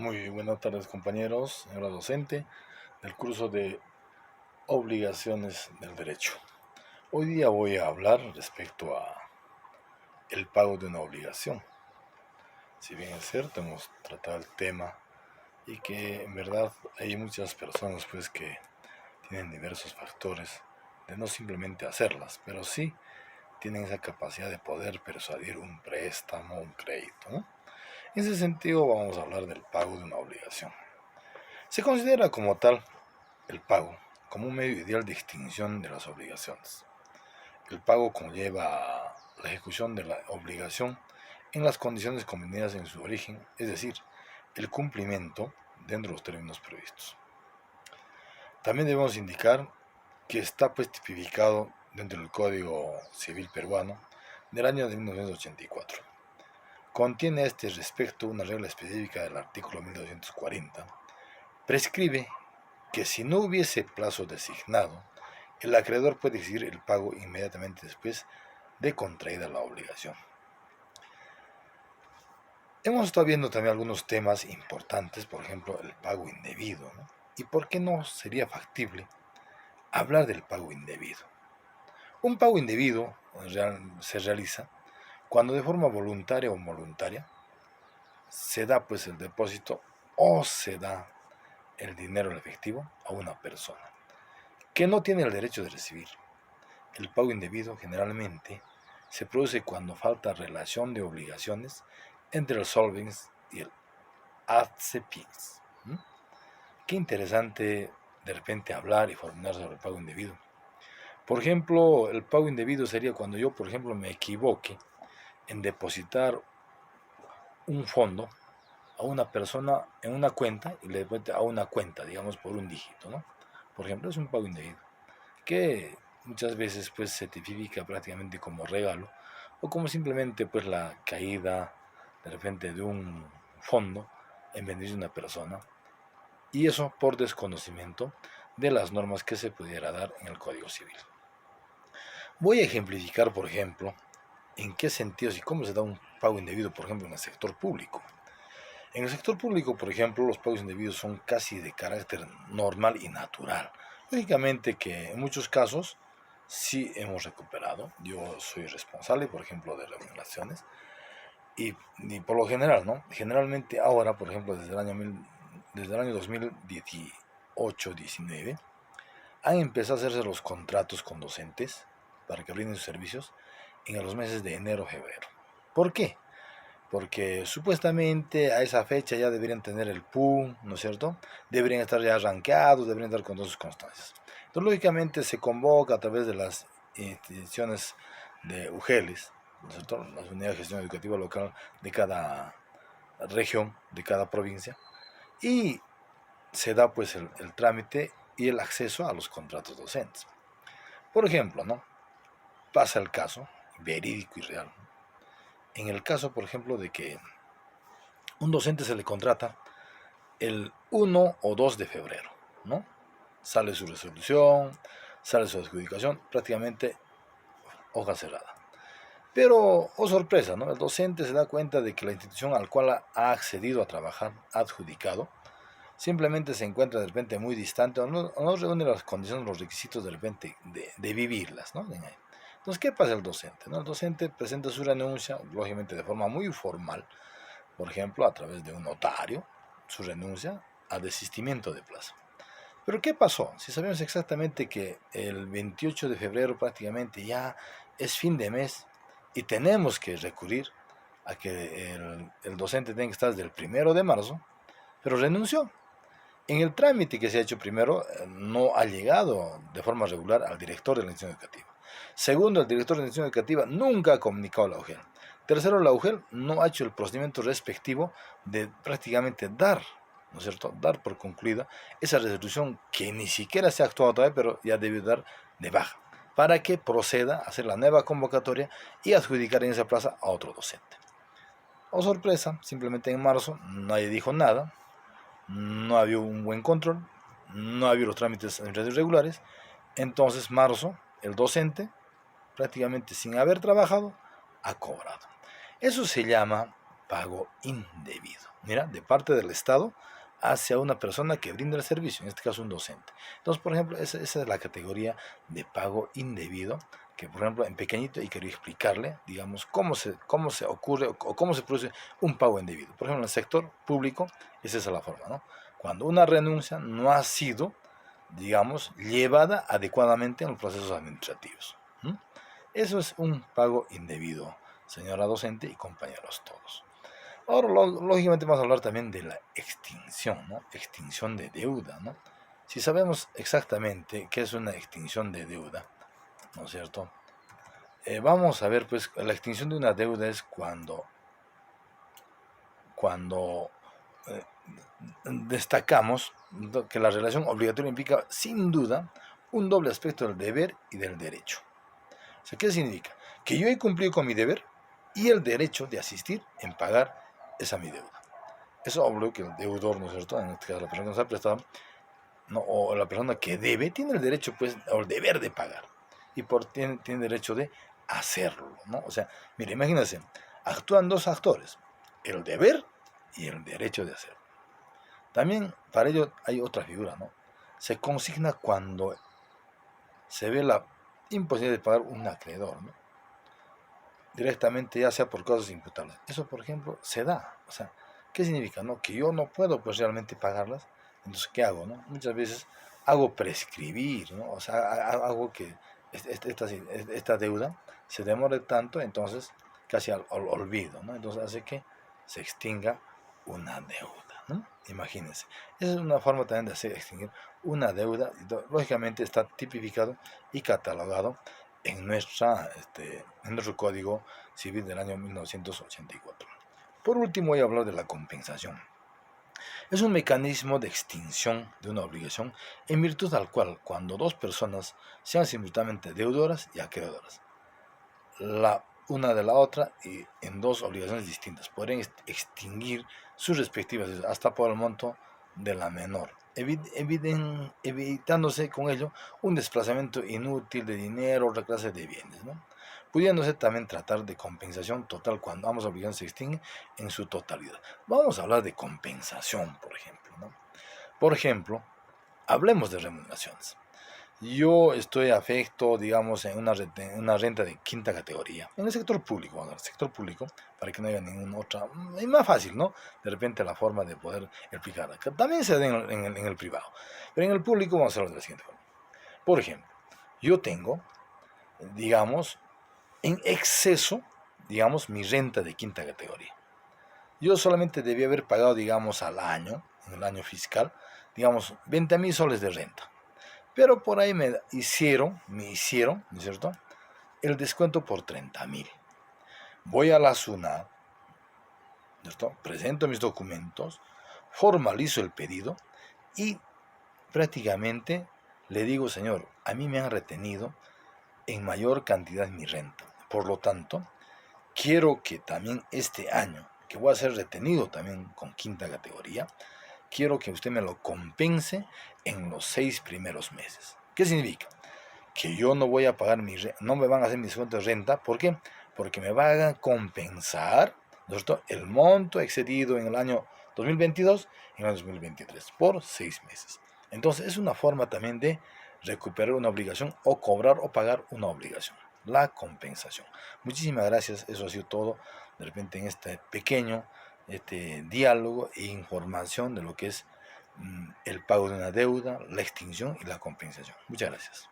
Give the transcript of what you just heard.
Muy buenas tardes, compañeros, señora docente del curso de Obligaciones del Derecho. Hoy día voy a hablar respecto a el pago de una obligación. Si bien es cierto, hemos tratado el tema y que en verdad hay muchas personas pues que tienen diversos factores de no simplemente hacerlas, pero sí tienen esa capacidad de poder persuadir un préstamo, un crédito, ¿no? En ese sentido vamos a hablar del pago de una obligación. Se considera como tal el pago como un medio ideal de extinción de las obligaciones. El pago conlleva la ejecución de la obligación en las condiciones convenidas en su origen, es decir, el cumplimiento dentro de los términos previstos. También debemos indicar que está pues tipificado dentro del Código Civil peruano del año de 1984. Contiene a este respecto una regla específica del artículo 1240. Prescribe que si no hubiese plazo designado, el acreedor puede exigir el pago inmediatamente después de contraída la obligación. Hemos estado viendo también algunos temas importantes, por ejemplo, el pago indebido, ¿no? ¿Y por qué no sería factible hablar del pago indebido? Un pago indebido se realiza cuando de forma voluntaria o involuntaria se da pues el depósito o se da el dinero en efectivo a una persona que no tiene el derecho de recibir. El pago indebido generalmente se produce cuando falta relación de obligaciones entre el solvens y el acceptans. Qué interesante de repente hablar y formular sobre el pago indebido. Por ejemplo, el pago indebido sería cuando yo, por ejemplo, me equivoque en depositar un fondo a una persona en una cuenta y le deposite a una cuenta, digamos, por un dígito, ¿no? Por ejemplo, es un pago indebido, que muchas veces pues se tipifica prácticamente como regalo o como simplemente pues la caída de repente de un fondo en beneficio de una persona, y eso por desconocimiento de las normas que se pudiera dar en el Código Civil. Voy a ejemplificar, por ejemplo, en qué sentidos y cómo se da un pago indebido, por ejemplo, en el sector público. En el sector público, por ejemplo, los pagos indebidos son casi de carácter normal y natural. Lógicamente que en muchos casos sí hemos recuperado. Yo soy responsable, por ejemplo, de remuneraciones. Y por lo general, ¿no? Generalmente ahora, por ejemplo, desde el año 2018-19, han empezado a hacerse los contratos con docentes para que brinden sus servicios en los meses de enero-febrero. ¿Por qué? Porque supuestamente a esa fecha ya deberían tener el PUM, ¿no es cierto? Deberían estar ya rankeados, deberían estar con todas sus constancias. Entonces, lógicamente, se convoca a través de las instituciones de UGELES, ¿no es cierto? Las unidades de gestión educativa local de cada región, de cada provincia, y se da pues el trámite y el acceso a los contratos docentes. Por ejemplo, ¿no? Pasa el caso, verídico y real, ¿no? En el caso, por ejemplo, de que un docente se le contrata el 1 o 2 de febrero, ¿no? Sale su resolución, sale su adjudicación, prácticamente hoja cerrada. Pero, oh sorpresa, ¿no? El docente se da cuenta de que la institución al cual ha accedido a trabajar, ha adjudicado, simplemente se encuentra de repente muy distante o no reúne las condiciones, los requisitos de repente de vivirlas, ¿no? Entonces, ¿qué pasa el docente? ¿No? El docente presenta su renuncia, lógicamente de forma muy formal, por ejemplo, a través de un notario, su renuncia a desistimiento de plazo. Pero ¿qué pasó? Si sabemos exactamente que el 28 de febrero prácticamente ya es fin de mes y tenemos que recurrir a que el docente tenga que estar desde el 1 de marzo, pero renunció. En el trámite que se ha hecho primero, no ha llegado de forma regular al director de la institución educativa. Segundo, el director de la institución educativa nunca ha comunicado a la UGEL. Tercero, la UGEL no ha hecho el procedimiento respectivo de prácticamente dar, ¿no es cierto?, dar por concluida esa resolución que ni siquiera se ha actuado todavía, pero ya debe dar de baja, para que proceda a hacer la nueva convocatoria y adjudicar en esa plaza a otro docente. Oh sorpresa, simplemente en marzo nadie dijo nada, no había un buen control, no había los trámites regulares. Entonces marzo, el docente, prácticamente sin haber trabajado, ha cobrado. Eso se llama pago indebido. Mira, de parte del Estado hacia una persona que brinda el servicio, en este caso un docente. Entonces, por ejemplo, esa es la categoría de pago indebido, que por ejemplo en pequeñito y quería explicarle, digamos, cómo se ocurre o cómo se produce un pago indebido. Por ejemplo, en el sector público, esa es la forma, ¿no? Cuando una renuncia no ha sido, digamos, llevada adecuadamente en los procesos administrativos. ¿Mm? Eso es un pago indebido, señora docente y compañeros todos. Ahora, lógicamente, vamos a hablar también de la extinción, ¿no? Extinción de deuda, ¿no? Si sabemos exactamente qué es una extinción de deuda, ¿no es cierto? Vamos a ver, pues, la extinción de una deuda es cuando eh, destacamos que la relación obligatoria implica, sin duda, un doble aspecto del deber y del derecho. O sea, ¿qué significa? Que yo he cumplido con mi deber y el derecho de asistir en pagar esa mi deuda. Eso obvio que el deudor, ¿no es cierto? En este caso la persona que nos ha prestado, ¿no? O la persona que debe, tiene el derecho, pues, o el deber de pagar. Y tiene derecho de hacerlo, ¿no? O sea, mire, imagínense, actúan dos actores, el deber y el derecho de hacerlo. También para ello hay otra figura, ¿no? Se consigna cuando se ve la imposibilidad de pagar un acreedor, ¿no? Directamente, ya sea por causas imputables. Eso, por ejemplo, se da. O sea, ¿qué significa? ¿No? Que yo no puedo, pues, realmente pagarlas. Entonces, ¿qué hago? ¿No? Muchas veces hago prescribir, ¿no? O sea, hago que esta deuda se demore tanto, entonces casi al olvido, ¿no? Entonces hace que se extinga una deuda, ¿no? Imagínense. Esa es una forma también de hacer extinguir una deuda. Lógicamente está tipificado y catalogado en nuestro Código Civil del año 1984. Por último, voy a hablar de la compensación. Es un mecanismo de extinción de una obligación en virtud al cual, cuando dos personas sean simultáneamente deudoras y acreedoras, una de la otra y en dos obligaciones distintas, podrían extinguir sus respectivas hasta por el monto de la menor, evitándose con ello un desplazamiento inútil de dinero o otra clase de bienes, ¿no? Pudiéndose también tratar de compensación total cuando ambas obligaciones se extinguen en su totalidad. Vamos a hablar de compensación, por ejemplo, ¿no? Por ejemplo, hablemos de remuneraciones. Yo estoy afecto, digamos, en una renta de quinta categoría. En el sector público, bueno, el sector público, para que no haya ninguna otra. Es más fácil, ¿no? De repente la forma de poder explicarla. Que también se da en el privado. Pero en el público vamos a hacerlo de la siguiente forma. Por ejemplo, yo tengo, digamos, en exceso, digamos, mi renta de quinta categoría. Yo solamente debía haber pagado, digamos, al año, en el año fiscal, digamos, 20.000 soles de renta. Pero por ahí me hicieron, ¿no es cierto?, el descuento por 30.000. Voy a la SUNAT, ¿no es cierto?, presento mis documentos, formalizo el pedido y prácticamente le digo, señor, a mí me han retenido en mayor cantidad mi renta. Por lo tanto, quiero que también este año, que voy a ser retenido también con quinta categoría, quiero que usted me lo compense en los 6 primeros meses. ¿Qué significa? Que yo no voy a pagar no me van a hacer mis cuentas de renta. ¿Por qué? Porque me van a compensar, ¿no es cierto?, el monto excedido en el año 2022 en el año 2023 por 6 meses. Entonces es una forma también de recuperar una obligación o cobrar o pagar una obligación. La compensación. Muchísimas gracias. Eso ha sido todo de repente en este pequeño diálogo e información de lo que es el pago de una deuda, la extinción y la compensación. Muchas gracias.